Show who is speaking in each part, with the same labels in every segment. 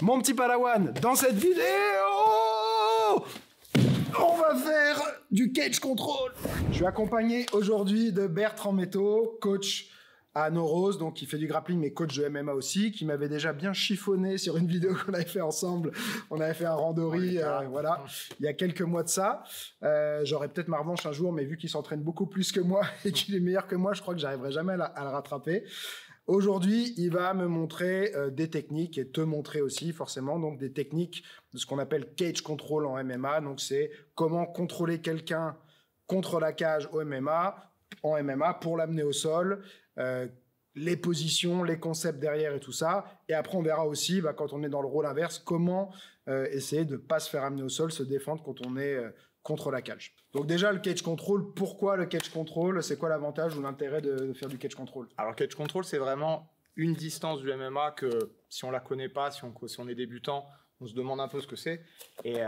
Speaker 1: Mon petit Padawan, dans cette vidéo, on va faire du cage control. Je suis accompagné aujourd'hui de Bertrand Metto, coach à Norose, donc qui fait du grappling mais coach de MMA aussi, qui m'avait déjà bien chiffonné sur une vidéo qu'on avait fait ensemble. On avait fait un randori, voilà, il y a quelques mois de ça. J'aurais peut-être ma revanche un jour, mais vu qu'il s'entraîne beaucoup plus que moi et qu'il est meilleur que moi, je crois que j'arriverai jamais à le rattraper. Aujourd'hui, il va me montrer des techniques et te montrer aussi forcément donc des techniques de ce qu'on appelle cage control en MMA. Donc c'est comment contrôler quelqu'un contre la cage au MMA, en MMA pour l'amener au sol, les positions, les concepts derrière et tout ça. Et après, on verra aussi, quand on est dans le rôle inverse, comment essayer de pas se faire amener au sol, se défendre quand on est contre la cage. Donc déjà, le cage control, pourquoi le cage control? C'est quoi l'avantage ou l'intérêt de faire du cage control?
Speaker 2: Alors, cage control, c'est vraiment une distance du MMA que si on la connaît pas, si on est débutant, on se demande un peu ce que c'est. Et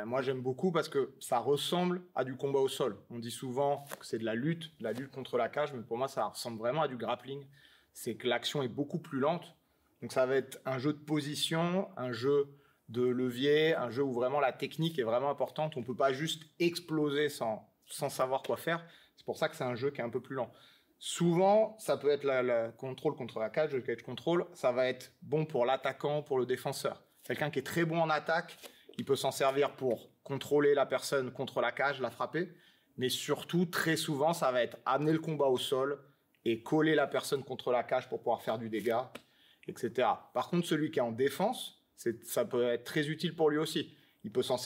Speaker 2: moi, j'aime beaucoup parce que ça ressemble à du combat au sol. On dit souvent que c'est de la lutte contre la cage, mais pour moi, ça ressemble vraiment à du grappling. C'est que l'action est beaucoup plus lente. Donc, ça va être un jeu de position, un jeu de levier, un jeu où vraiment la technique est vraiment importante. On peut pas juste exploser sans savoir quoi faire. C'est pour ça que c'est un jeu qui est un peu plus lent. Souvent, ça peut être le contrôle contre la cage, le cage control, ça va être bon pour l'attaquant, pour le défenseur. Quelqu'un qui est très bon en attaque, il peut s'en servir pour contrôler la personne contre la cage, la frapper. Mais surtout, très souvent, ça va être amener le combat au sol et coller la personne contre la cage pour pouvoir faire du dégât, etc. Par contre, celui qui est en défense, ça peut être très utile pour lui aussi. Il peut se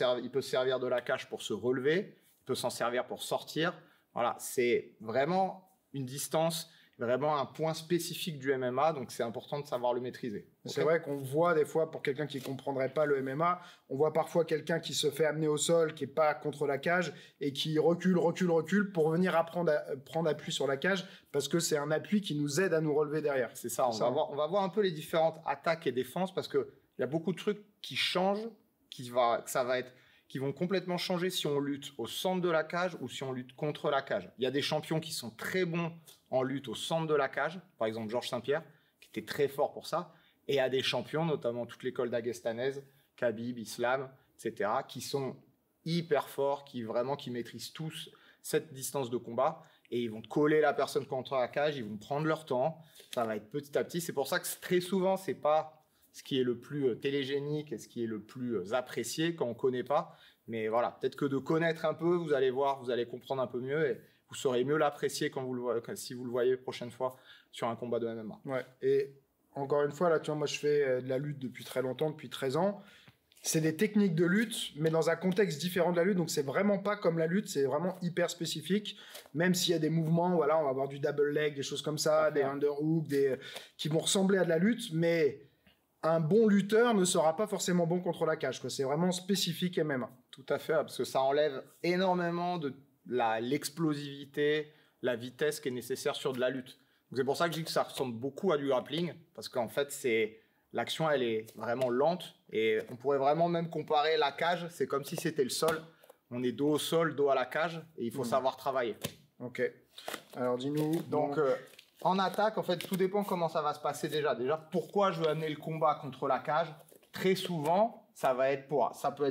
Speaker 2: servir de la cage pour se relever, il peut s'en servir pour sortir. Voilà, c'est vraiment une distance, vraiment un point spécifique du MMA, donc c'est important de savoir le maîtriser.
Speaker 1: C'est vrai qu'on voit des fois, pour quelqu'un qui ne comprendrait pas le MMA, on voit parfois quelqu'un qui se fait amener au sol, qui n'est pas contre la cage, et qui recule pour venir prendre appui sur la cage, parce que c'est un appui qui nous aide à nous relever derrière.
Speaker 2: C'est ça, on va voir un peu les différentes attaques et défenses, parce qu'il y a beaucoup de trucs qui changent, qui vont complètement changer si on lutte au centre de la cage ou si on lutte contre la cage. Il y a des champions qui sont très bons en lutte au centre de la cage, par exemple Georges Saint-Pierre, qui était très fort pour ça, et il y a des champions, notamment toute l'école d'Agestanaise, Khabib, Islam, etc., qui sont hyper forts, qui maîtrisent tous cette distance de combat, et ils vont coller la personne contre la cage, ils vont prendre leur temps, ça va être petit à petit. C'est pour ça que très souvent, c'est pas ce qui est le plus télégénique et ce qui est le plus apprécié quand on ne connaît pas. Mais voilà, peut-être que de connaître un peu, vous allez voir, vous allez comprendre un peu mieux et vous saurez mieux l'apprécier si vous le voyez prochaine fois sur un combat de MMA.
Speaker 1: Ouais. Et encore une fois, là, tu vois, moi, je fais de la lutte depuis très longtemps, depuis 13 ans. C'est des techniques de lutte, mais dans un contexte différent de la lutte. Donc, c'est vraiment pas comme la lutte, c'est vraiment hyper spécifique. Même s'il y a des mouvements, voilà, on va avoir du double leg, des choses comme ça, des underhooks, qui vont ressembler à de la lutte, mais un bon lutteur ne sera pas forcément bon contre la cage, quoi. C'est vraiment spécifique MMA.
Speaker 2: Tout à fait, parce que ça enlève énormément de l'explosivité, la vitesse qui est nécessaire sur de la lutte. C'est pour ça que je dis que ça ressemble beaucoup à du grappling, parce qu'en fait, l'action, elle est vraiment lente, et on pourrait vraiment même comparer la cage, c'est comme si c'était le sol. On est dos au sol, dos à la cage, et il faut savoir travailler.
Speaker 1: Ok. Alors, dis-nous.
Speaker 2: Donc, en attaque, en fait, tout dépend comment ça va se passer déjà. Déjà, pourquoi je veux amener le combat contre la cage? Très souvent, ça peut être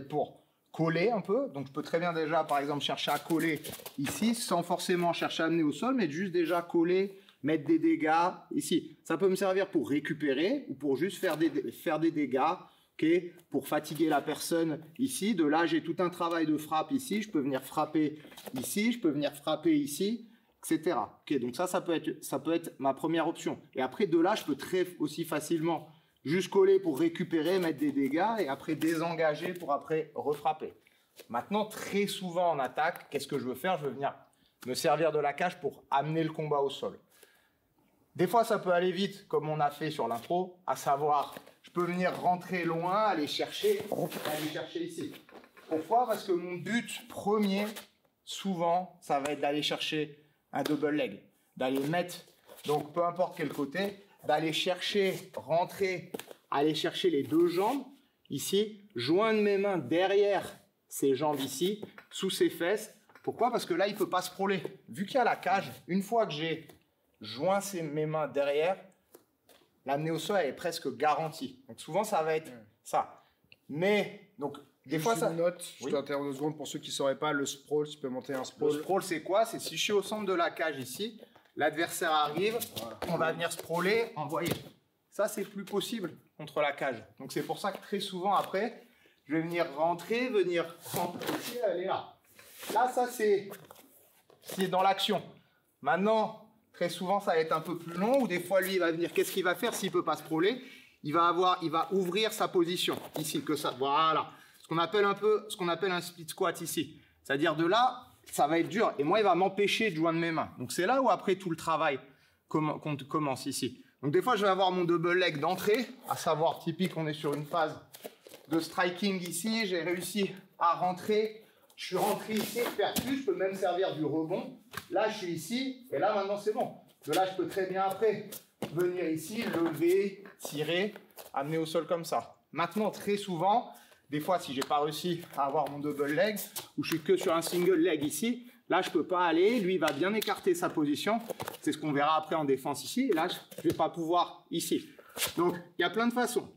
Speaker 2: pour coller un peu. Donc, je peux très bien déjà, par exemple, chercher à coller ici, sans forcément chercher à amener au sol, mais juste déjà coller, mettre des dégâts ici. Ça peut me servir pour récupérer ou pour juste faire des dégâts, okay, pour fatiguer la personne ici. De là, j'ai tout un travail de frappe ici. Je peux venir frapper ici, je peux venir frapper ici, etc. Okay, donc ça peut être ma première option. Et après, de là, je peux très aussi facilement juste coller pour récupérer, mettre des dégâts et après désengager pour après refrapper. Maintenant, très souvent en attaque, qu'est-ce que je veux faire? Je veux venir me servir de la cage pour amener le combat au sol. Des fois, ça peut aller vite, comme on a fait sur l'intro, à savoir, je peux venir rentrer loin, aller chercher ici. Pourquoi? Parce que mon but premier, souvent, ça va être d'aller chercher un double leg, d'aller mettre, donc peu importe quel côté, d'aller chercher, rentrer, aller chercher les deux jambes ici, joindre mes mains derrière ses jambes ici, sous ses fesses. Pourquoi? Parce que là, il ne peut pas se frôler. Vu qu'il y a la cage, une fois que j'ai joint mes mains derrière, l'amener au sol est presque garantie. Donc souvent, ça va être ça. Mais, donc, des fois, ça...
Speaker 1: Note, je
Speaker 2: Oui.
Speaker 1: t'interromps 2 secondes pour ceux qui ne sauraient pas, le sprawl, tu peux monter un
Speaker 2: Le
Speaker 1: sprawl.
Speaker 2: sprawl, c'est quoi? C'est si je suis au centre de la cage ici, l'adversaire arrive, on va venir sprawler, envoyer. Ça, c'est plus possible contre la cage. Donc, c'est pour ça que très souvent, après, je vais venir rentrer ici, elle est là. Là, ça, c'est dans l'action. Maintenant, très souvent, ça va être un peu plus long, ou des fois, lui, il va venir, qu'est-ce qu'il va faire s'il ne peut pas sprawler? Il va ouvrir sa position, ici, que ça, voilà. Ce qu'on appelle un split squat ici. C'est-à-dire de là, ça va être dur. Et moi, il va m'empêcher de joindre mes mains. Donc, c'est là où après tout le travail commence ici. Donc, des fois, je vais avoir mon double leg d'entrée, à savoir, typique, on est sur une phase de striking ici. J'ai réussi à rentrer. Je suis rentré ici, faire plus. Je peux même servir du rebond. Là, je suis ici. Et là, maintenant, c'est bon. De là, je peux très bien après venir ici, lever, tirer, amener au sol comme ça. Maintenant, très souvent, des fois, si j'ai pas réussi à avoir mon double leg, ou je suis que sur un single leg ici, là, je peux pas aller. Lui, il va bien écarter sa position. C'est ce qu'on verra après en défense ici. Et là, je vais pas pouvoir ici. Donc, il y a plein de façons.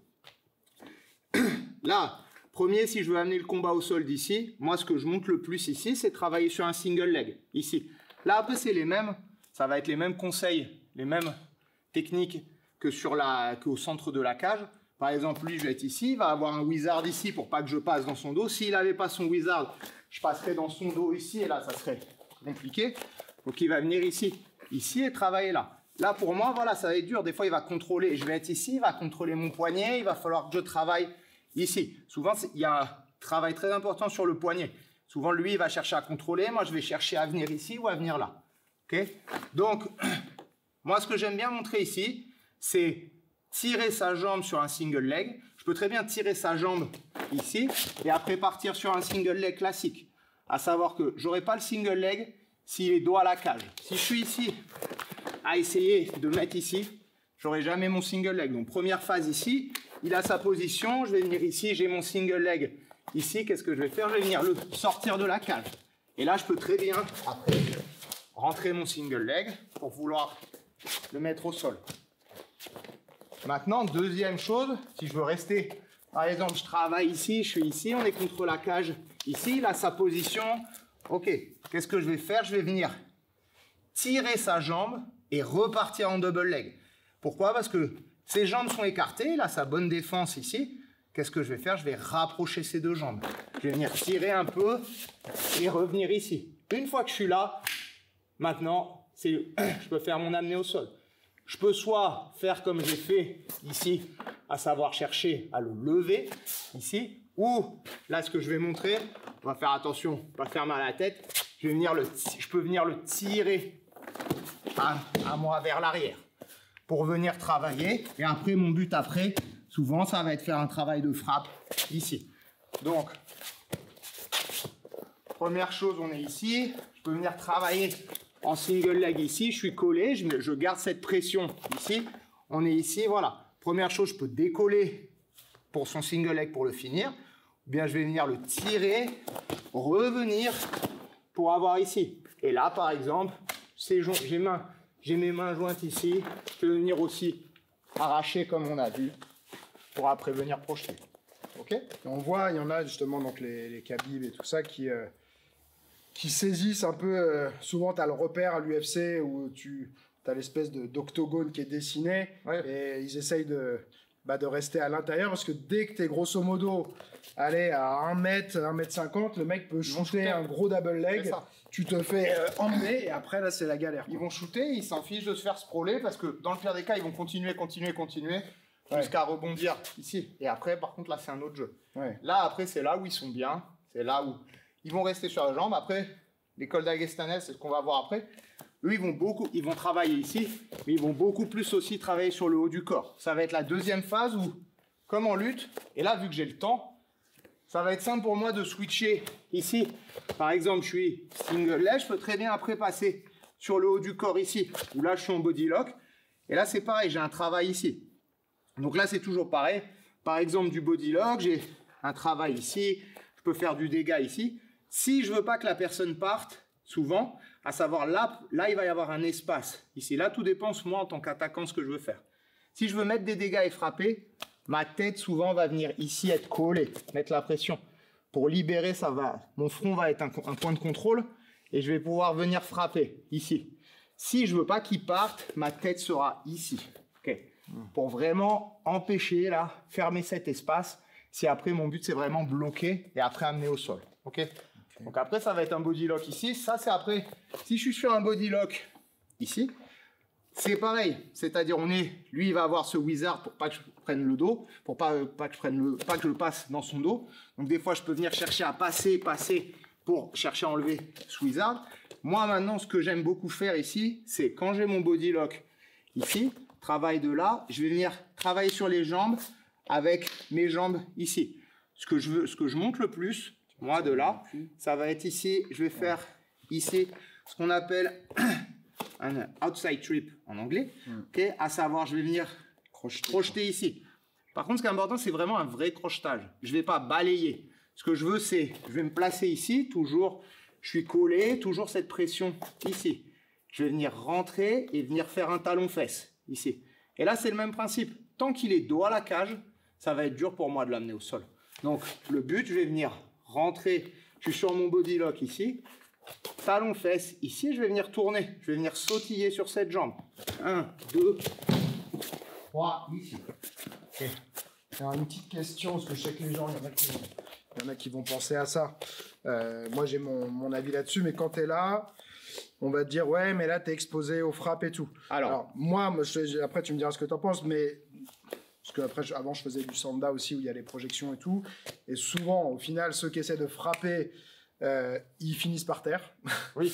Speaker 2: Là, premier, si je veux amener le combat au sol d'ici, moi, ce que je monte le plus ici, c'est travailler sur un single leg, ici. Là, après, c'est les mêmes. Ça va être les mêmes conseils, les mêmes techniques qu'au centre de la cage. Par exemple, lui, je vais être ici, il va avoir un wizard ici pour pas que je passe dans son dos. S'il n'avait pas son wizard, je passerais dans son dos ici, et là, ça serait compliqué. Donc, il va venir ici et travailler là. Là, pour moi, voilà, ça va être dur. Des fois, il va contrôler. Je vais être ici, il va contrôler mon poignet. Il va falloir que je travaille ici. Souvent, il y a un travail très important sur le poignet. Souvent, lui, il va chercher à contrôler. Moi, je vais chercher à venir ici ou à venir là. Okay? Donc, moi, ce que j'aime bien montrer ici, c'est tirer sa jambe sur un single leg. Je peux très bien tirer sa jambe ici et après partir sur un single leg classique. À savoir que je n'aurai pas le single leg s'il est dos à la cage. Si je suis ici à essayer de mettre ici, je n'aurai jamais mon single leg. Donc, première phase ici, il a sa position. Je vais venir ici, j'ai mon single leg ici. Qu'est-ce que je vais faire? Je vais venir le sortir de la cage. Et là, je peux très bien après rentrer mon single leg pour vouloir le mettre au sol. Maintenant, deuxième chose, si je veux rester, par exemple, je travaille ici, je suis ici, on est contre la cage ici, il a sa position. Ok, qu'est-ce que je vais faire? Je vais venir tirer sa jambe et repartir en double leg. Pourquoi? Parce que ses jambes sont écartées, il a sa bonne défense ici. Qu'est-ce que je vais faire? Je vais rapprocher ses deux jambes. Je vais venir tirer un peu et revenir ici. Une fois que je suis là, maintenant, je peux faire mon amener au sol. Je peux soit faire comme j'ai fait ici, à savoir chercher à le lever ici, ou là ce que je vais montrer, on va faire attention, pas faire mal à la tête, je peux venir le tirer à moi vers l'arrière pour venir travailler. Et après, mon but après, souvent ça va être faire un travail de frappe ici. Donc, première chose, on est ici, je peux venir travailler en single leg ici, je suis collé, je garde cette pression ici, on est ici, voilà. Première chose, je peux décoller pour son single leg pour le finir, ou bien je vais venir le tirer, revenir pour avoir ici. Et là, par exemple, j'ai mes mains jointes ici, je peux venir aussi arracher comme on a vu, pour après venir projeter. Ok?
Speaker 1: Et on voit, il y en a justement, donc les Khabib et tout ça, qui saisissent un peu, souvent tu as le repère à l'UFC où tu as l'espèce d'octogone qui est dessiné,
Speaker 2: Ouais.
Speaker 1: et ils essayent de rester à l'intérieur, parce que dès que tu es grosso modo allé à 1 mètre, 1 mètre 50, le mec peut shooter un gros double leg, tu te fais emmener, et après là c'est la galère.
Speaker 2: Ils vont shooter, ils s'en fichent de se faire sprawler, parce que dans le pire des cas, ils vont continuer, jusqu'à rebondir ici. Et après, par contre, là c'est un autre jeu.
Speaker 1: Ouais.
Speaker 2: Là, après, c'est là où ils sont bien, c'est là où ils vont rester sur la jambe. Après, l'école d'Aguestanel, c'est ce qu'on va voir après. Eux, ils vont travailler ici, mais ils vont beaucoup plus aussi travailler sur le haut du corps. Ça va être la deuxième phase où, comme en lutte, et là, vu que j'ai le temps, ça va être simple pour moi de switcher ici. Par exemple, je suis single leg, je peux très bien après passer sur le haut du corps ici, où là, je suis en body lock. Et là, c'est pareil, j'ai un travail ici. Donc là, c'est toujours pareil. Par exemple, du body lock, j'ai un travail ici, je peux faire du dégât ici. Si je veux pas que la personne parte, souvent, à savoir là, il va y avoir un espace. Ici, là, tout dépend, moi, en tant qu'attaquant, ce que je veux faire. Si je veux mettre des dégâts et frapper, ma tête souvent va venir ici être collée, mettre la pression. Pour libérer, mon front va être un point de contrôle et je vais pouvoir venir frapper ici. Si je veux pas qu'il parte, ma tête sera ici. Okay. Pour vraiment empêcher, là, fermer cet espace. Si après, mon but, c'est vraiment bloquer et après amener au sol. Okay. Donc après, ça va être un body lock ici. Ça, c'est après. Si je suis sur un body lock ici, c'est pareil. C'est-à-dire, lui, il va avoir ce wizard pour pas que je prenne le dos, pour pas que je le passe dans son dos. Donc des fois, je peux venir chercher à passer pour chercher à enlever ce wizard. Moi, maintenant, ce que j'aime beaucoup faire ici, c'est quand j'ai mon body lock ici, travail de là, je vais venir travailler sur les jambes avec mes jambes ici. Ce que je monte le plus, moi, de là, ça va être ici. Je vais faire ici ce qu'on appelle un outside trip en anglais, okay, à savoir, je vais venir crocheter ici. Par contre, ce qui est important, c'est vraiment un vrai crochetage. Je ne vais pas balayer. Ce que je veux, c'est, je vais me placer ici, toujours, je suis collé, toujours cette pression ici. Je vais venir rentrer et venir faire un talon-fesse ici. Et là, c'est le même principe. Tant qu'il est dos à la cage, ça va être dur pour moi de l'amener au sol. Donc, le but, je vais venir rentrer. Je suis sur mon body lock ici. Talon-fesse ici, je vais venir tourner. Je vais venir sautiller sur cette jambe. 1, 2, 3, ici.
Speaker 1: Okay. Alors, une petite question, parce que je sais que les gens, il y en a qui vont penser à ça. Moi, j'ai mon avis là-dessus, mais quand tu es là, on va te dire, ouais, mais là, tu es exposé aux frappes et tout. Alors moi après, tu me diras ce que tu en penses, mais parce que après, avant, je faisais du sanda aussi, où il y a les projections et tout. Et souvent, au final, ceux qui essaient de frapper, ils finissent par terre.
Speaker 2: Oui.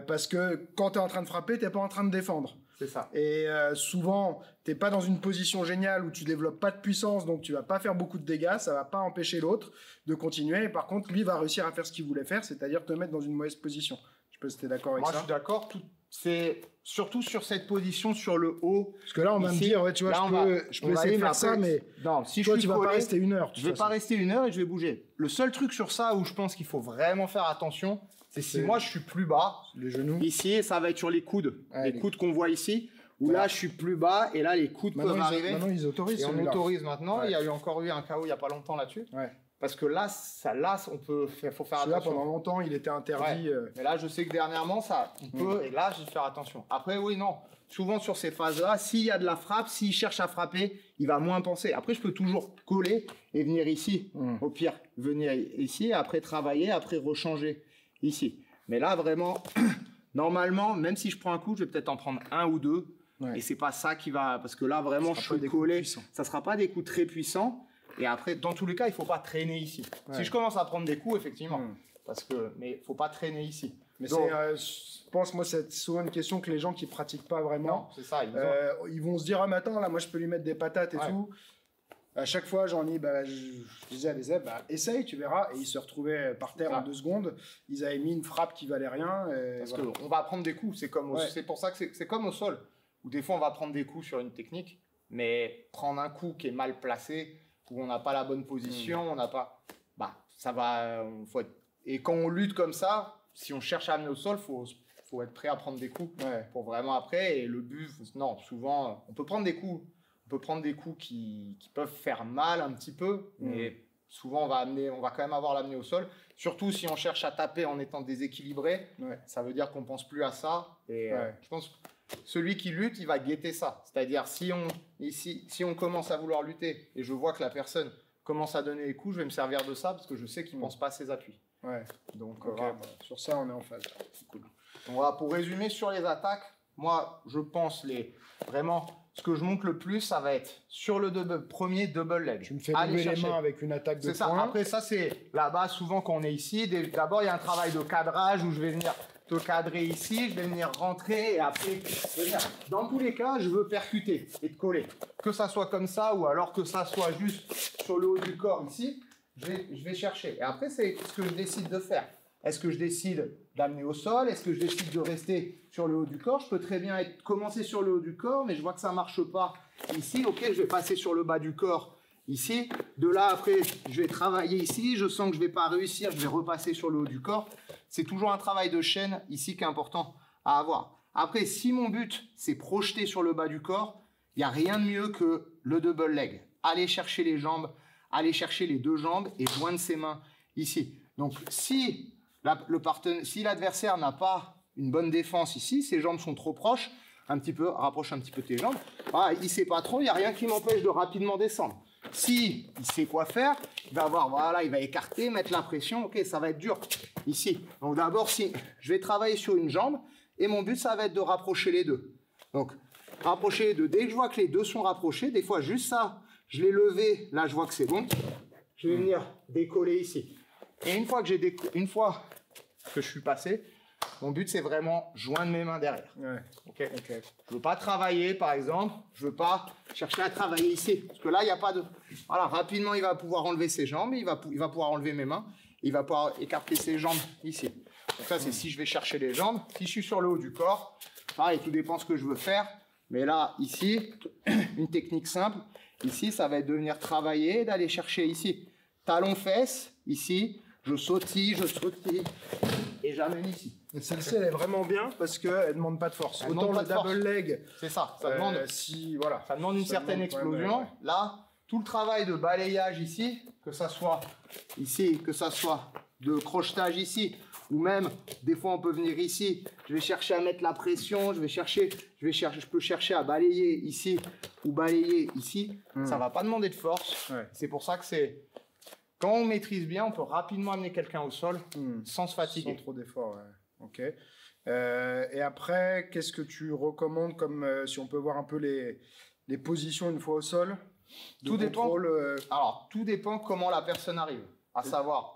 Speaker 1: Parce que quand tu es en train de frapper, tu n'es pas en train de défendre.
Speaker 2: C'est ça.
Speaker 1: Et souvent, tu n'es pas dans une position géniale où tu développes pas de puissance, donc tu vas pas faire beaucoup de dégâts, ça va pas empêcher l'autre de continuer. Et par contre, lui va réussir à faire ce qu'il voulait faire, c'est-à-dire te mettre dans une mauvaise position. Je sais pas si tu es d'accord avec ça.
Speaker 2: Moi, je suis d'accord. C'est surtout sur cette position sur le haut.
Speaker 1: Parce que là, on va me dire, ouais, tu vois, je peux essayer de faire ça, mais
Speaker 2: non, si
Speaker 1: toi,
Speaker 2: tu
Speaker 1: vas pas rester 1 heure.
Speaker 2: Je vais pas rester 1 heure et je vais bouger. Le seul truc sur ça où je pense qu'il faut vraiment faire attention, c'est si moi je suis plus bas.
Speaker 1: Les genoux.
Speaker 2: Ici, ça va être sur les coudes. Les coudes qu'on voit ici. Où là, je suis plus bas et là, les coudes peuvent arriver.
Speaker 1: Maintenant, ils autorisent.
Speaker 2: Et on autorise maintenant. Il y a encore eu un KO il n'y a pas longtemps là-dessus.
Speaker 1: Ouais.
Speaker 2: Parce que là, faut faire attention.
Speaker 1: Là, pendant longtemps, il était interdit.
Speaker 2: Ouais. Mais là, je sais que dernièrement, on peut. Et là, je vais faire attention. Après, oui, non. Souvent, sur ces phases-là, s'il y a de la frappe, s'il cherche à frapper, il va moins penser. Après, je peux toujours coller et venir ici. Au pire, venir ici, après travailler, après rechanger ici. Mais là, vraiment, normalement, même si je prends un coup, je vais peut-être en prendre 1 ou 2. Ouais. Et c'est pas ça qui va, parce que là vraiment je suis collé, ça sera pas des coups très puissants. Et après, dans tous les cas, il faut pas traîner ici. Ouais. Si je commence à prendre des coups, effectivement, mais faut pas traîner ici.
Speaker 1: Mais donc, je pense, moi, c'est souvent une question que les gens qui pratiquent pas vraiment,
Speaker 2: non, c'est ça,
Speaker 1: ils vont se dire, ah mais attends, là, moi, je peux lui mettre des patates et tout. À chaque fois, j'en dis, je disais à les élèves, essaye, tu verras. Et ils se retrouvaient par terre en 2 secondes. Ils avaient mis une frappe qui valait rien.
Speaker 2: Parce qu'on va prendre des coups. C'est pour ça que c'est comme au sol. Où des fois on va prendre des coups sur une technique, mais prendre un coup qui est mal placé, où on n'a pas la bonne position, on n'a pas, ça va, et quand on lutte comme ça, si on cherche à amener au sol, faut être prêt à prendre des coups pour vraiment après. Et le but, non, souvent on peut prendre des coups, qui peuvent faire mal un petit peu, mais souvent on va quand même avoir l'amener au sol. Surtout si on cherche à taper en étant déséquilibré, ça veut dire qu'on pense plus à ça. Et je pense celui qui lutte, il va guetter ça. C'est-à-dire, si on commence à vouloir lutter et je vois que la personne commence à donner les coups, je vais me servir de ça parce que je sais qu'il ne pense pas à ses appuis.
Speaker 1: Ouais.
Speaker 2: Donc,
Speaker 1: sur ça, on est en phase.
Speaker 2: C'est cool. Donc, voilà, pour résumer sur les attaques, moi, je pense vraiment, ce que je monte le plus, ça va être sur le premier double leg.
Speaker 1: Tu me fais lever les mains avec une attaque de poing.
Speaker 2: C'est ça. Après, ça, c'est là-bas, souvent, quand on est ici, d'abord, il y a un travail de cadrage où je vais venir te cadrer ici, je vais venir rentrer et après venir. Dans tous les cas, je veux percuter et te coller. Que ça soit comme ça ou alors que ça soit juste sur le haut du corps ici, je vais chercher. Et après, c'est ce que je décide de faire. Est-ce que je décide d'amener au sol? Est-ce que je décide de rester sur le haut du corps? Je peux très bien commencer sur le haut du corps, mais je vois que ça ne marche pas ici. Ok, je vais passer sur le bas du corps ici. De là, après, je vais travailler ici. Je sens que je ne vais pas réussir. Je vais repasser sur le haut du corps. C'est toujours un travail de chaîne ici qui est important à avoir. Après, si mon but, c'est projeter sur le bas du corps, il n'y a rien de mieux que le double leg. aller chercher les jambes, aller chercher les deux jambes et joindre ses mains ici. Donc, si l'adversaire n'a pas une bonne défense ici, ses jambes sont trop proches, rapproche un petit peu tes jambes, voilà, il ne sait pas trop, il n'y a rien qui m'empêche de rapidement descendre. Si il sait quoi faire, il va avoir, voilà, il va écarter, mettre la pression, ok, ça va être dur ici. Donc d'abord, si je vais travailler sur une jambe, et mon but, ça va être de rapprocher les deux. Donc, rapprocher les deux. Dès que je vois que les deux sont rapprochés, des fois, juste ça, je l'ai levé, là, je vois que c'est bon. Je vais venir décoller ici. Et une fois que je suis passé, mon but, c'est vraiment joindre mes mains derrière.
Speaker 1: Ouais.
Speaker 2: Okay. Je ne veux pas travailler, par exemple. Je ne veux pas chercher à travailler ici. Parce que là, il n'y a pas de... Voilà, rapidement, il va pouvoir enlever ses jambes. Il va pouvoir enlever mes mains. Il va pouvoir écarter ses jambes ici. Donc ça, c'est si je vais chercher les jambes. Si je suis sur le haut du corps, pareil, tout dépend ce que je veux faire. Mais là, ici, une technique simple. Ici, ça va être de venir travailler, d'aller chercher ici. Talon-fesse, ici. Je sautille, et j'amène ici.
Speaker 1: Et celle-ci, elle est vraiment bien parce qu'elle ne demande pas de force. Autant le double leg,
Speaker 2: c'est ça. Ça demande,
Speaker 1: voilà,
Speaker 2: ça demande une certaine explosion. Là, tout le travail de balayage ici, que ça soit ici, que ça soit de crochetage ici, ou même, des fois, on peut venir ici. Je vais chercher à mettre la pression, je peux chercher à balayer ici ou balayer ici. Ça ne va pas demander de force.
Speaker 1: Ouais.
Speaker 2: C'est pour ça que c'est... Quand on maîtrise bien, on peut rapidement amener quelqu'un au sol sans se fatiguer.
Speaker 1: Sans trop d'efforts, ouais. Ok. Et après, qu'est-ce que tu recommandes comme, si on peut voir un peu les positions une fois au sol?
Speaker 2: Tout dépend. Alors, tout dépend comment la personne arrive. À savoir...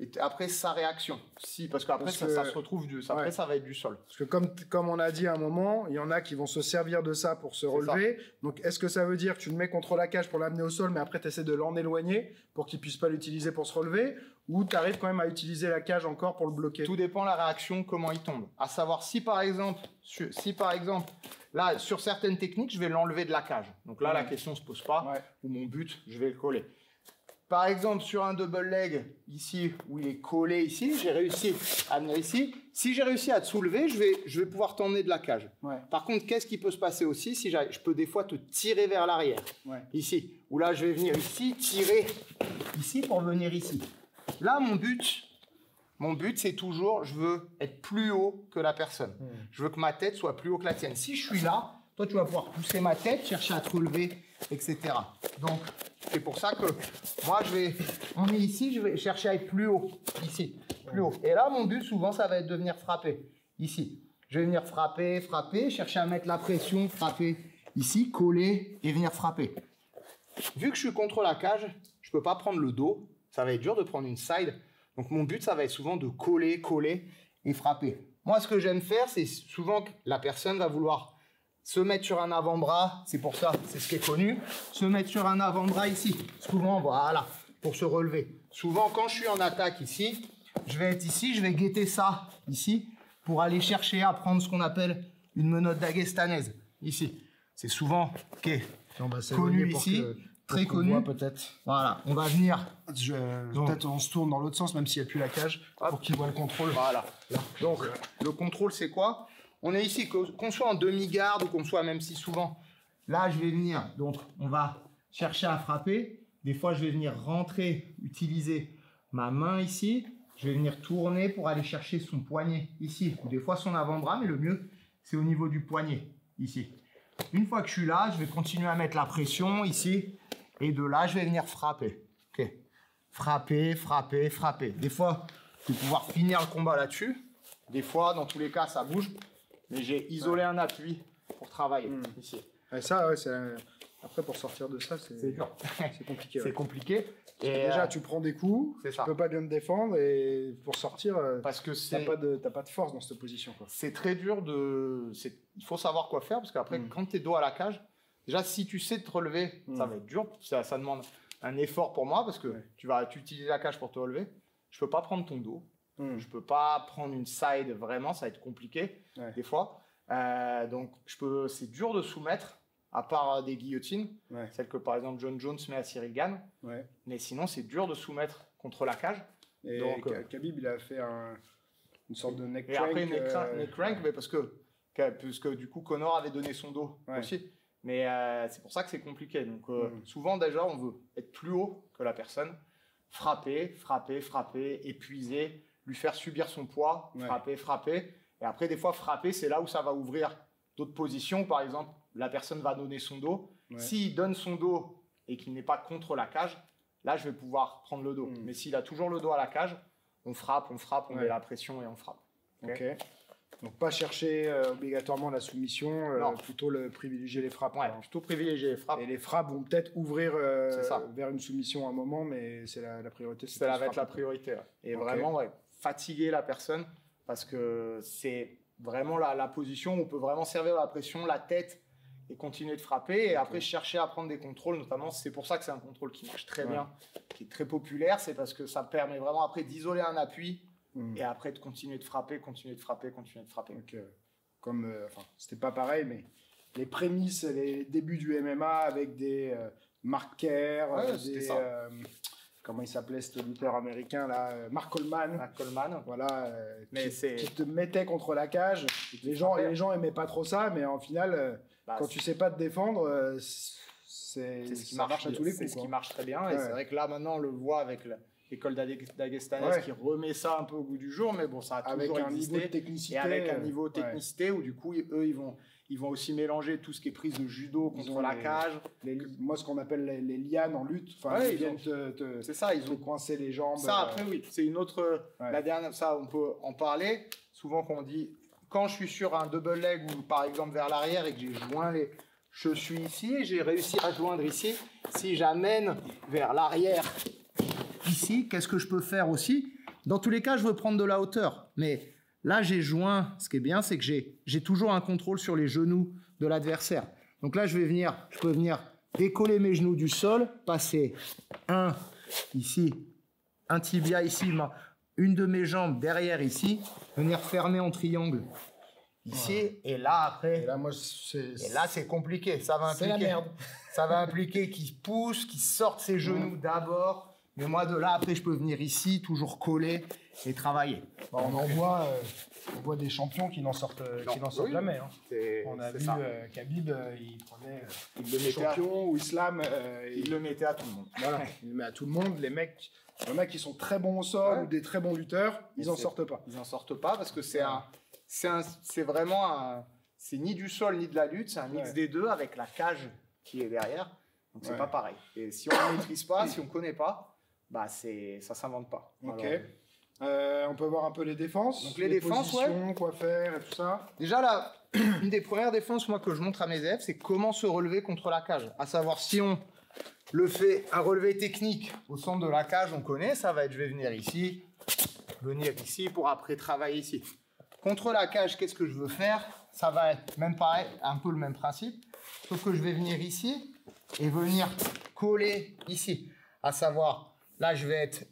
Speaker 2: Et après, sa réaction. Si, parce qu'après, ça se retrouve après, ça va être du sol.
Speaker 1: Parce que comme on a dit à un moment, il y en a qui vont se servir de ça pour se relever. Donc, est-ce que ça veut dire que tu le mets contre la cage pour l'amener au sol, mais après, tu essaies de l'en éloigner pour qu'il ne puisse pas l'utiliser pour se relever? Ou tu arrives quand même à utiliser la cage encore pour le bloquer?
Speaker 2: Tout dépend de la réaction, comment il tombe. À savoir, si par exemple, là, sur certaines techniques, je vais l'enlever de la cage. Donc là, la question ne se pose pas. Ou mon but, je vais le coller. Par exemple, sur un double leg, ici, où il est collé ici, j'ai réussi à venir ici. Si j'ai réussi à te soulever, je vais pouvoir t'emmener de la cage.
Speaker 1: Ouais.
Speaker 2: Par contre, qu'est-ce qui peut se passer aussi si je peux des fois te tirer vers l'arrière. Ici. Ou là, je vais venir ici, tirer ici pour venir ici. Là, mon but, c'est toujours, je veux être plus haut que la personne. Je veux que ma tête soit plus haut que la tienne. Si je suis là, toi, tu vas pouvoir pousser ma tête, chercher à te relever, etc. Donc, c'est pour ça que moi, on est ici, je vais chercher à être plus haut, ici, plus haut. Et là, mon but, souvent, ça va être de venir frapper, ici. Je vais venir frapper, chercher à mettre la pression, frapper ici, coller et venir frapper. Vu que je suis contre la cage, je ne peux pas prendre le dos. Ça va être dur de prendre une side. Donc, mon but, ça va être souvent de coller et frapper. Moi, ce que j'aime faire, c'est souvent que la personne va vouloir se mettre sur un avant-bras, c'est pour ça, c'est ce qui est connu, se mettre sur un avant-bras ici, souvent, voilà, pour se relever. Souvent, quand je suis en attaque ici, je vais être ici, je vais guetter ça ici, pour aller chercher à prendre ce qu'on appelle une menotte dagestanaise, ici. C'est souvent connu ici, très connu.
Speaker 1: Peut-être.
Speaker 2: Voilà, on va venir.
Speaker 1: Peut-être on se tourne dans l'autre sens, même s'il n'y a plus la cage, pour qu'il voit le contrôle.
Speaker 2: Voilà. Donc, le contrôle, c'est quoi? On est ici, qu'on soit en demi-garde ou qu'on soit, même si souvent, là, je vais venir. Donc, on va chercher à frapper. Des fois, je vais venir rentrer, utiliser ma main ici. Je vais venir tourner pour aller chercher son poignet ici. Ou des fois, son avant-bras, mais le mieux, c'est au niveau du poignet, ici. Une fois que je suis là, je vais continuer à mettre la pression ici. Et de là, je vais venir frapper. Ok. Frapper. Des fois, je vais pouvoir finir le combat là-dessus. Des fois, dans tous les cas, ça bouge. Mais j'ai isolé un appui pour travailler ici.
Speaker 1: Et ça, après, pour sortir de ça, c'est
Speaker 2: dur.
Speaker 1: C'est compliqué.
Speaker 2: C'est compliqué.
Speaker 1: Et déjà, tu prends des coups, tu peux pas bien te défendre, et pour sortir,
Speaker 2: parce que
Speaker 1: t'as pas de force dans cette position.
Speaker 2: C'est très dur il faut savoir quoi faire, parce qu'après, quand tu es dos à la cage, déjà, si tu sais te relever, ça va être dur. Ça demande un effort pour moi, parce que tu utilises la cage pour te relever. Je peux pas prendre ton dos. Je peux pas prendre une side, vraiment, ça va être compliqué des fois. Donc, c'est dur de soumettre, à part des guillotines, celles que par exemple John Jones met à Cyril Gane. Mais sinon, c'est dur de soumettre contre la cage.
Speaker 1: Et donc, Khabib, il a fait une sorte de neck crank.
Speaker 2: Et après, neck crank, mais parce que du coup, Conor avait donné son dos aussi. Mais c'est pour ça que c'est compliqué. Donc, souvent, déjà, on veut être plus haut que la personne, frapper, épuiser, lui faire subir son poids, frapper. Et après, des fois, frapper, c'est là où ça va ouvrir d'autres positions. Par exemple, la personne va donner son dos. S'il donne son dos et qu'il n'est pas contre la cage, là, je vais pouvoir prendre le dos. Mais s'il a toujours le dos à la cage, on frappe, on met la pression et on frappe.
Speaker 1: Ok. Donc, pas chercher obligatoirement la soumission, plutôt privilégier les frappes.
Speaker 2: Ouais, plutôt privilégier les frappes.
Speaker 1: Et les frappes vont peut-être ouvrir vers une soumission à un moment, mais c'est la priorité.
Speaker 2: Ça va être la priorité. Et vraiment, fatiguer la personne, parce que c'est vraiment la position où on peut vraiment servir la pression, la tête, et continuer de frapper. Et après, chercher à prendre des contrôles, notamment, c'est pour ça que c'est un contrôle qui marche très bien, qui est très populaire. C'est parce que ça permet vraiment après d'isoler un appui et après de continuer de frapper.
Speaker 1: Donc, comme, c'était pas pareil, mais les prémices, les débuts du MMA avec des Mark Kerr, comment il s'appelait ce lutteur américain là, Mark Coleman. Voilà, qui te mettait contre la cage. Les gens aimaient pas trop ça, mais en final, quand tu sais pas te défendre, c'est ce qui marche à tous les coups.
Speaker 2: C'est ce qui marche très bien. Et c'est vrai que là maintenant on le voit avec l'école d'Agestanes qui remet ça un peu au goût du jour, mais bon, ça a toujours existé. Avec un niveau de technicité où du coup eux ils vont aussi mélanger tout ce qui est prise de judo contre la cage.
Speaker 1: Moi, ce qu'on appelle les lianes en lutte. Ils viennent te coincer les jambes.
Speaker 2: Ça, après, c'est une autre... La dernière, ça, on peut en parler. Souvent, quand on dit... Quand je suis sur un double leg ou par exemple vers l'arrière et que j'ai joint les... Je suis ici et j'ai réussi à joindre ici. Si j'amène vers l'arrière ici, qu'est-ce que je peux faire aussi? Dans tous les cas, je veux prendre de la hauteur. Mais... Là, j'ai joint. Ce qui est bien, c'est que j'ai toujours un contrôle sur les genoux de l'adversaire. Donc là, je peux venir décoller mes genoux du sol, passer un ici, un tibia ici, une de mes jambes derrière ici, venir fermer en triangle ici. Et là, après, c'est compliqué. Ça va impliquer,
Speaker 1: c'est la merde.
Speaker 2: Ça va impliquer qu'il pousse, qu'il sorte ses genoux d'abord. Mais moi, de là, après, je peux venir ici, toujours coller et travailler.
Speaker 1: On voit des champions qui n'en sortent jamais. On a vu Khabib, il prenait le champion ou Islam.
Speaker 2: Il le mettait à tout le monde.
Speaker 1: Voilà, il le met à tout le monde. Les mecs qui sont très bons au sol ou des très bons lutteurs, ils n'en sortent pas.
Speaker 2: Ils n'en sortent pas parce que c'est vraiment c'est ni du sol ni de la lutte, c'est un mix des deux avec la cage qui est derrière. Donc, c'est pas pareil. Et si on ne maîtrise pas, si on ne connaît pas, ça ne s'invente pas.
Speaker 1: Ok. On peut voir un peu les défenses.
Speaker 2: Donc les défenses,
Speaker 1: positions, quoi faire et tout ça.
Speaker 2: Déjà là, une des premières défenses moi que je montre à mes élèves, c'est comment se relever contre la cage. À savoir si on le fait un relevé technique au centre de la cage, on connaît, ça va être je vais venir ici pour après travailler ici. Contre la cage, qu'est-ce que je veux faire? Ça va être même pareil, un peu le même principe, sauf que je vais venir ici et venir coller ici. À savoir, là je vais être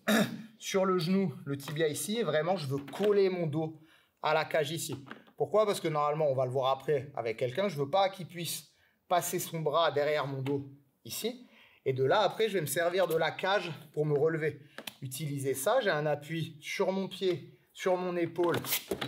Speaker 2: sur le genou, le tibia ici, et vraiment je veux coller mon dos à la cage ici. Pourquoi? Parce que normalement, on va le voir après avec quelqu'un, je veux pas qu'il puisse passer son bras derrière mon dos ici. Et de là, après, je vais me servir de la cage pour me relever. Utiliser ça, j'ai un appui sur mon pied, sur mon épaule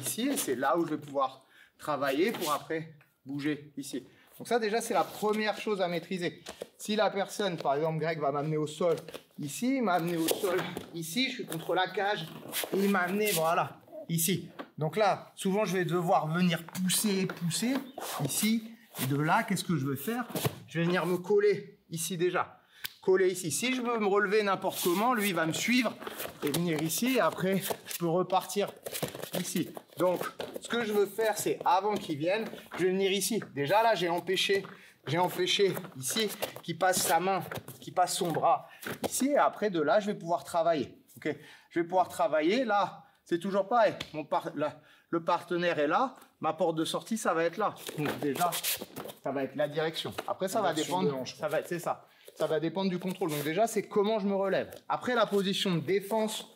Speaker 2: ici, et c'est là où je vais pouvoir travailler pour après bouger ici. Donc ça, déjà, c'est la première chose à maîtriser. Si la personne, par exemple, Greg va m'amener au sol ici, il m'a amené au sol ici, je suis contre la cage, et il m'a amené, voilà, ici. Donc là, souvent, je vais devoir venir pousser ici, et de là, qu'est-ce que je veux faire? Je vais venir me coller ici déjà. Coller ici. Si je veux me relever n'importe comment, lui, il va me suivre et venir ici, et après, je peux repartir ici. Donc, ce que je veux faire, c'est avant qu'il vienne, je vais venir ici. Déjà là, j'ai empêché ici qu'il passe sa main, qu'il passe son bras ici. Et après, de là, je vais pouvoir travailler. Okay, je vais pouvoir travailler. Là, c'est toujours pareil. Le partenaire est là. Ma porte de sortie, ça va être là. Donc déjà, ça va être la direction. Après, ça va dépendre. C'est ça. Ça va dépendre du contrôle. Donc déjà, c'est comment je me relève. Après, la position de défense.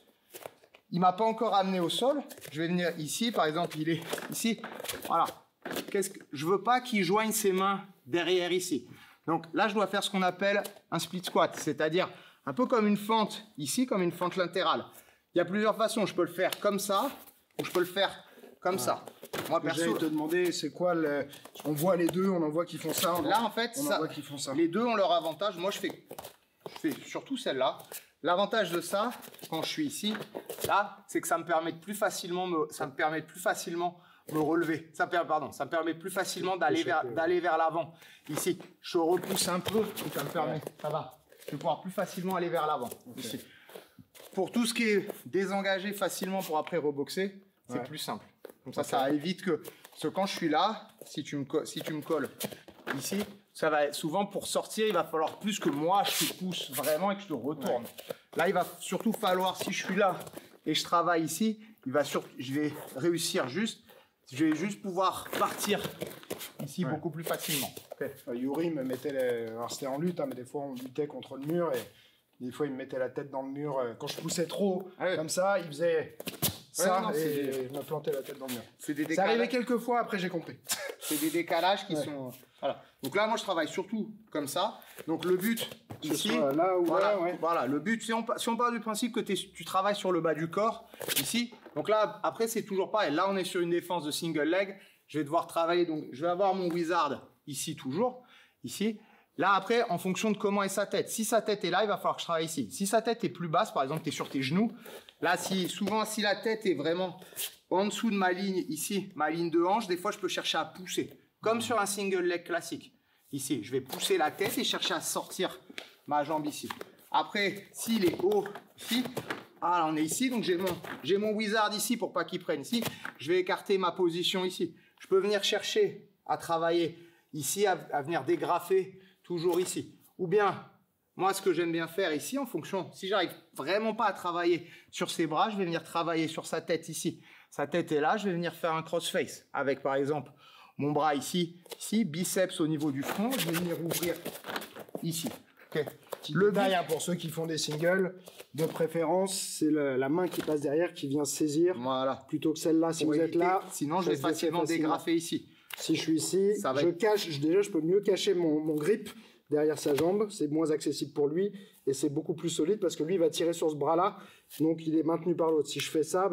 Speaker 2: Il ne m'a pas encore amené au sol. Je vais venir ici, par exemple, il est ici. Voilà. Je ne veux pas qu'il joigne ses mains derrière ici. Donc là, je dois faire ce qu'on appelle un split squat, c'est-à-dire un peu comme une fente ici, comme une fente latérale. Il y a plusieurs façons. Je peux le faire comme ça ou je peux le faire comme ça. Moi,
Speaker 1: J'allais
Speaker 2: perso,
Speaker 1: te demander, c'est quoi le... On voit les deux, on en voit qui font ça.
Speaker 2: là, en fait,
Speaker 1: on en voit qui font ça.
Speaker 2: les deux ont leur avantage. Moi, je fais surtout celle-là. L'avantage de ça, quand je suis ici, là, c'est que ça me permet de plus facilement me relever. Ça me permet plus facilement d'aller vers l'avant. Ici, je repousse un peu et ça me permet, ça va. Je vais pouvoir plus facilement aller vers l'avant. Ici. Pour tout ce qui est désengagé facilement pour après reboxer, c'est plus simple. Comme ça évite que... Parce que quand je suis là, si tu me colles ici, ça va être souvent pour sortir, il va falloir plus que moi je te pousse vraiment et que je te retourne. Là, il va surtout falloir, si je suis là et je travaille ici, je vais réussir juste, je vais juste pouvoir partir ici beaucoup plus facilement.
Speaker 1: Yuri me mettait, alors c'était en lutte, hein, mais des fois on luttait contre le mur et des fois il me mettait la tête dans le mur. Quand je poussais trop, comme ça, il faisait ça et je me plantais la tête dans le mur. Ça arrivait quelques fois, après j'ai compris.
Speaker 2: C'est des décalages qui sont... Voilà. Donc là, moi, je travaille surtout comme ça. Donc le but ici, voilà, le but, si on part du principe que tu travailles sur le bas du corps, ici, donc là, après, c'est toujours pareil. Là, on est sur une défense de single leg. Je vais devoir travailler, donc je vais avoir mon wizard ici toujours, ici. Là, après, en fonction de comment est sa tête. Si sa tête est là, il va falloir que je travaille ici. Si sa tête est plus basse, par exemple, tu es sur tes genoux. Là, souvent, si la tête est vraiment en dessous de ma ligne ici, ma ligne de hanche, des fois, je peux chercher à pousser. Comme sur un single leg classique. Ici, je vais pousser la tête et chercher à sortir ma jambe ici. Après, s'il est haut ici, là, on est ici, donc j'ai mon wizard ici pour pas qu'il prenne ici. Je vais écarter ma position ici. Je peux venir chercher à travailler ici, à venir dégrafer toujours ici. Ou bien, moi, ce que j'aime bien faire ici, en fonction, si j'arrive vraiment pas à travailler sur ses bras, je vais venir travailler sur sa tête ici. Sa tête est là, je vais venir faire un crossface avec, par exemple, mon bras ici, biceps au niveau du front, je vais venir ouvrir ici.
Speaker 1: Le détail pour ceux qui font des singles, de préférence, c'est la main qui passe derrière qui vient saisir, plutôt que celle-là. Si vous êtes là,
Speaker 2: sinon je vais facilement dégrafer ici.
Speaker 1: Si je suis ici, je peux mieux cacher mon grip derrière sa jambe, c'est moins accessible pour lui et c'est beaucoup plus solide parce que lui il va tirer sur ce bras-là, donc il est maintenu par l'autre. Si je fais ça,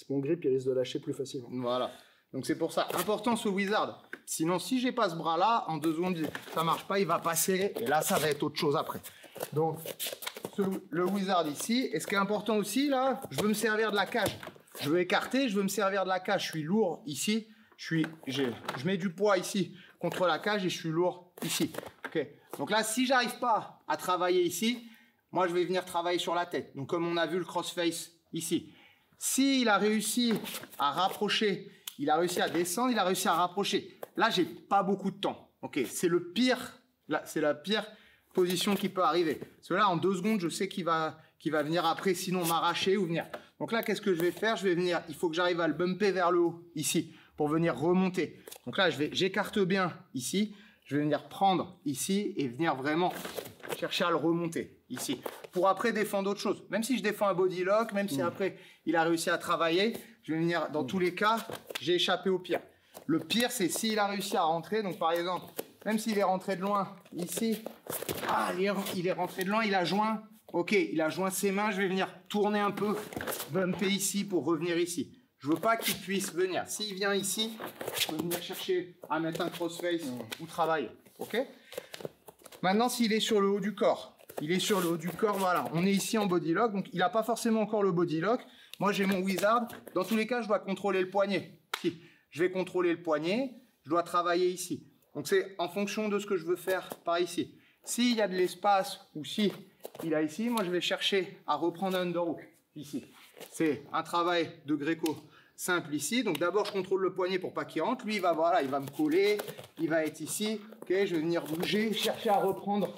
Speaker 1: mon grip il risque de lâcher plus facilement.
Speaker 2: Voilà. Donc c'est pour ça, important ce wizard. Sinon, si j'ai pas ce bras-là, en 2 secondes, ça marche pas, il va passer, et là, ça va être autre chose après. Donc, le wizard ici, et ce qui est important aussi, là, je veux me servir de la cage. Je veux écarter, je veux me servir de la cage. Je suis lourd ici, je mets du poids ici contre la cage et je suis lourd ici. Donc là, si j'arrive pas à travailler ici, moi, je vais venir travailler sur la tête. Donc, comme on a vu le crossface ici. S'il a réussi à rapprocher, il a réussi à descendre, il a réussi à rapprocher. Là, j'ai pas beaucoup de temps. C'est c'est la pire position qui peut arriver. Parce que là, en 2 secondes, je sais qu'il va venir après, sinon m'arracher ou venir. Donc là, qu'est-ce que je vais faire? Il faut que j'arrive à le bumper vers le haut, ici, pour venir remonter. Donc là, j'écarte bien ici. Je vais venir prendre ici et venir vraiment chercher à le remonter ici. Pour après défendre autre chose. Même si je défends un body lock, même si après il a réussi à travailler, je vais venir, dans tous les cas, j'ai échappé au pire. Le pire, c'est s'il a réussi à rentrer. Donc par exemple, même s'il est rentré de loin ici, il est rentré de loin, il a joint. Ok, il a joint ses mains, je vais venir tourner un peu, bumper ici pour revenir ici. Je veux pas qu'il puisse venir. S'il vient ici, je peux venir chercher à mettre un crossface ou travailler. Ok. Maintenant, s'il est sur le haut du corps, voilà. On est ici en body lock, donc il n'a pas forcément encore le body lock. Moi, j'ai mon wizard. Dans tous les cas, je dois contrôler le poignet. Si. Je vais contrôler le poignet, je dois travailler ici. Donc, c'est en fonction de ce que je veux faire par ici. S'il y a de l'espace ou si il a ici, moi, je vais chercher à reprendre un underhook ici. C'est un travail de Greco simple ici. Donc d'abord, je contrôle le poignet pour pas qu'il rentre. Lui, il va me coller. Il va être ici. Ok, je vais venir bouger, chercher à reprendre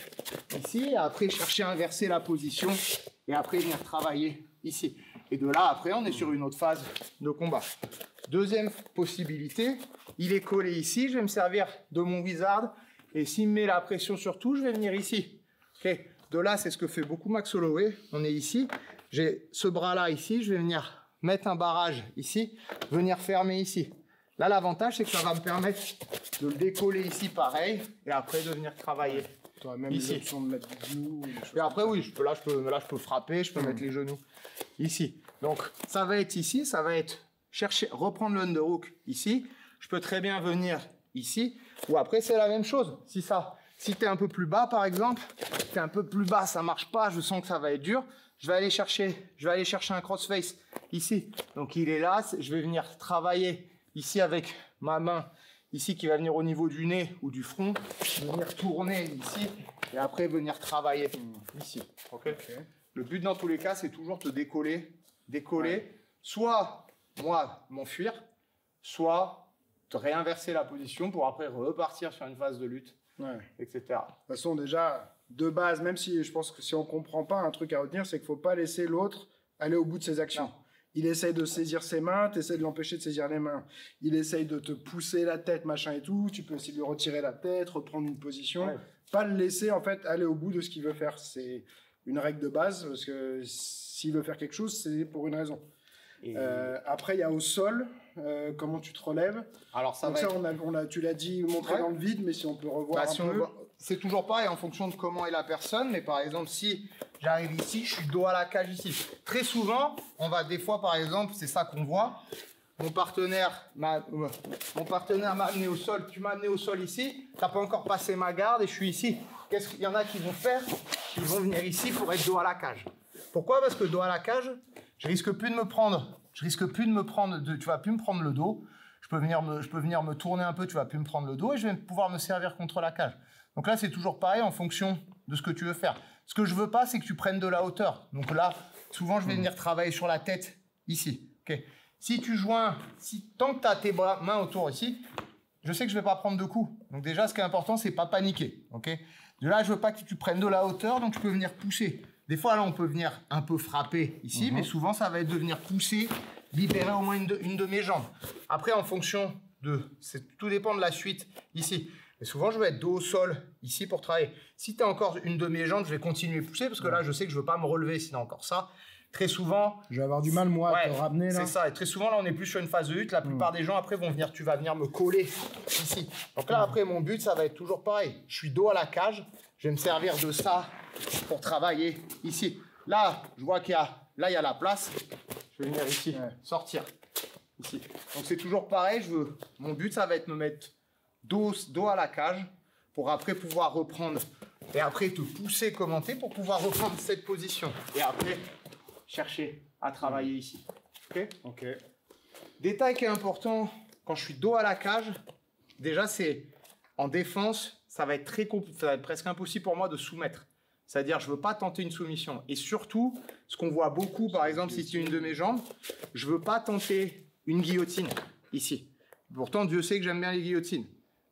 Speaker 2: ici. Et après, chercher à inverser la position. Et après, venir travailler ici. Et de là, après, on est sur une autre phase de combat. Deuxième possibilité, il est collé ici. Je vais me servir de mon wizard. Et s'il me met la pression sur tout, je vais venir ici. Ok. De là, c'est ce que fait beaucoup Max Holloway. On est ici. J'ai ce bras-là ici. Je vais venir mettre un barrage ici, venir fermer ici. Là, l'avantage, c'est que ça va me permettre de le décoller ici pareil, et après de venir travailler
Speaker 1: même
Speaker 2: ici.
Speaker 1: L'option de mettre du genou.
Speaker 2: Et après, oui, je peux frapper, je peux mettre les genoux ici. Donc, ça va être ici, ça va être reprendre l'underhook ici. je peux très bien venir ici, ou après c'est la même chose. Si tu es un peu plus bas par exemple, tu es un peu plus bas, ça marche pas, je sens que ça va être dur, je vais aller chercher un crossface ici. Donc il est là, je vais venir travailler ici avec ma main ici qui va venir au niveau du nez ou du front, venir tourner ici et après venir travailler ici. Okay. Le but dans tous les cas, c'est toujours te décoller, soit moi m'enfuir, soit te réinverser la position pour après repartir sur une phase de lutte, etc.
Speaker 1: De toute façon, déjà, de base, même si je pense que si on comprend pas, un truc à retenir, c'est qu'il faut pas laisser l'autre aller au bout de ses actions. Non. Il essaye de saisir ses mains, tu essaies de l'empêcher de saisir les mains. Il essaye de te pousser la tête, machin et tout. Tu peux aussi lui retirer la tête, reprendre une position. Ouais. Pas le laisser, en fait, aller au bout de ce qu'il veut faire. C'est une règle de base, parce que s'il veut faire quelque chose, c'est pour une raison. Après, il y a au sol, comment tu te relèves.
Speaker 2: Alors, ça
Speaker 1: donc ça, tu l'as dit, montré dans le vide, mais si on peut revoir un peu.
Speaker 2: C'est toujours pareil en fonction de comment est la personne. Mais par exemple, si j'arrive ici, je suis dos à la cage ici. Très souvent, on va des fois, par exemple, c'est ça qu'on voit. Mon partenaire m'a amené au sol. Tu m'as amené au sol ici. Tu n'as pas encore passé ma garde et je suis ici. Qu'est-ce qu'il y en a qui vont faire? Ils vont venir ici pour être dos à la cage. Pourquoi? Parce que dos à la cage, je risque plus de me prendre. Tu vas plus me prendre le dos. Je peux venir me tourner un peu. Tu vas plus me prendre le dos et je vais pouvoir me servir contre la cage. Donc là, c'est toujours pareil en fonction de ce que tu veux faire. Ce que je veux pas, c'est que tu prennes de la hauteur. Donc là, souvent, je vais venir travailler sur la tête ici. Okay. Si tu joins, tant que tu as tes mains autour ici, je sais que je vais pas prendre de coups. Donc déjà, ce qui est important, c'est pas paniquer. Okay. De là, je veux pas que tu prennes de la hauteur, donc je peux venir pousser. Des fois, là, on peut venir un peu frapper ici, mais souvent, ça va être de venir pousser, libérer au moins une de mes jambes. Après, en fonction tout dépend de la suite ici. Et souvent, je vais être dos au sol ici pour travailler. Si tu as encore une de mes jambes, je vais continuer à pousser parce que là, je sais que je ne veux pas me relever sinon encore ça. Très souvent...
Speaker 1: Je vais avoir du mal, moi, à te ramener là.
Speaker 2: C'est ça. Et très souvent, là, on est plus sur une phase de lutte. La plupart des gens, après, tu vas venir me coller ici. Donc là, après, mon but, ça va être toujours pareil. Je suis dos à la cage. Je vais me servir de ça pour travailler ici. Là, je vois qu'il y a la place. Je vais venir ici, sortir. Ici. Donc, c'est toujours pareil. Mon but, ça va être de me mettre dos à la cage pour après pouvoir reprendre et après te pousser, commenter pour pouvoir reprendre cette position et après chercher à travailler ici. Ok. Détail qui est important quand je suis dos à la cage, déjà c'est en défense, ça va être presque impossible pour moi de soumettre. C'est-à-dire je veux pas tenter une soumission et surtout ce qu'on voit beaucoup par exemple si tu es une de mes jambes, je veux pas tenter une guillotine ici. Pourtant Dieu sait que j'aime bien les guillotines.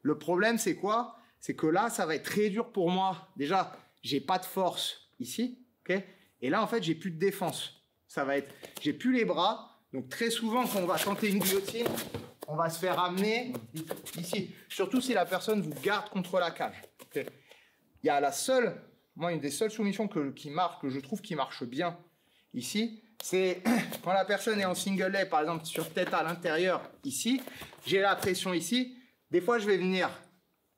Speaker 2: Le problème, c'est quoi? C'est que là, ça va être très dur pour moi. Déjà, j'ai pas de force ici, ok? Et là, en fait, j'ai plus de défense. J'ai plus les bras. Donc, très souvent, quand on va tenter une guillotine, on va se faire amener ici. Surtout si la personne vous garde contre la cage. Okay? Il y a une des seules soumissions que je trouve qui marche bien ici, c'est quand la personne est en single leg, par exemple, sur tête à l'intérieur ici, j'ai la pression ici. Des fois, je vais venir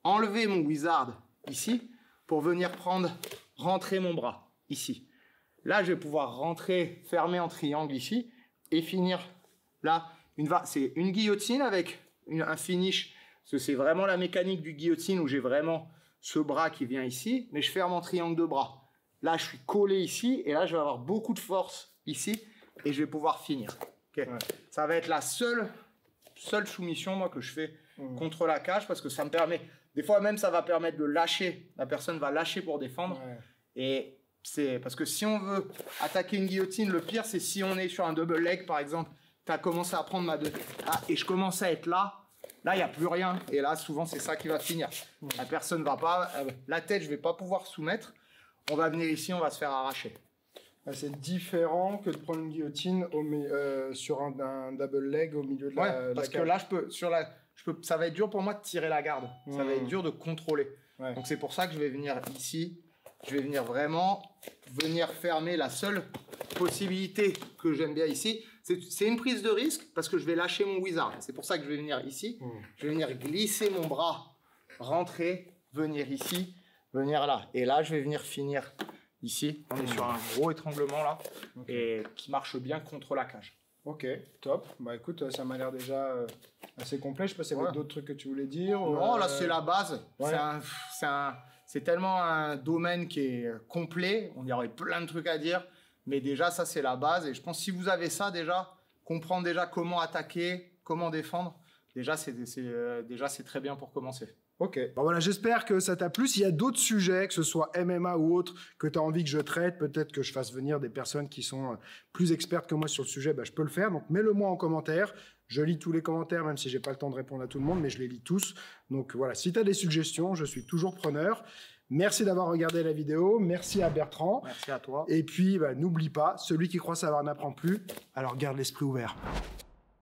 Speaker 2: enlever mon wizard ici pour venir rentrer mon bras ici. Là, je vais pouvoir rentrer, fermer en triangle ici et finir là. C'est une guillotine avec un finish. C'est vraiment la mécanique du guillotine où j'ai vraiment ce bras qui vient ici, mais je ferme en triangle de bras. Là, je suis collé ici et là, je vais avoir beaucoup de force ici et je vais pouvoir finir. Okay. Ça va être la seule soumission moi, que je fais contre la cage parce que ça me permet, des fois même ça va permettre de lâcher, la personne va lâcher pour défendre et c'est parce que si on veut attaquer une guillotine, le pire c'est si on est sur un double leg par exemple, tu as commencé à prendre et je commence à être là il n'y a plus rien et là souvent c'est ça qui va finir. La personne va pas, la tête je vais pas pouvoir soumettre, on va venir ici, on va se faire arracher.
Speaker 1: C'est différent que de prendre une guillotine sur un double leg au milieu de la
Speaker 2: parce que là, ça va être dur pour moi de tirer la garde. Ça va être dur de contrôler. Donc, c'est pour ça que je vais venir ici. Je vais venir vraiment fermer. La seule possibilité que j'aime bien ici, c'est une prise de risque parce que je vais lâcher mon wizard. C'est pour ça que je vais venir ici. Je vais venir glisser mon bras, rentrer, venir ici, venir là. Et là, je vais venir finir ici. On est sur un gros étranglement là et qui marche bien contre la cage.
Speaker 1: Ok, top. Bah écoute, ça m'a l'air déjà assez complet. Je sais pas s'il y avait d'autres trucs que tu voulais dire.
Speaker 2: Non, là c'est la base.
Speaker 1: Ouais.
Speaker 2: C'est tellement un domaine qui est complet. On y aurait plein de trucs à dire. Mais déjà, ça c'est la base. Et je pense que si vous avez ça déjà, comprendre déjà comment attaquer, comment défendre, déjà c'est très bien pour commencer.
Speaker 1: Ok. Bon, voilà, j'espère que ça t'a plu. S'il y a d'autres sujets, que ce soit MMA ou autre, que tu as envie que je traite, peut-être que je fasse venir des personnes qui sont plus expertes que moi sur le sujet, bah, je peux le faire. Donc mets-le moi en commentaire. Je lis tous les commentaires, même si j'ai pas le temps de répondre à tout le monde, mais je les lis tous. Donc voilà, si tu as des suggestions, je suis toujours preneur. Merci d'avoir regardé la vidéo. Merci à Bertrand.
Speaker 2: Merci à toi.
Speaker 1: Et puis, bah, n'oublie pas, celui qui croit savoir n'apprend plus. Alors garde l'esprit ouvert.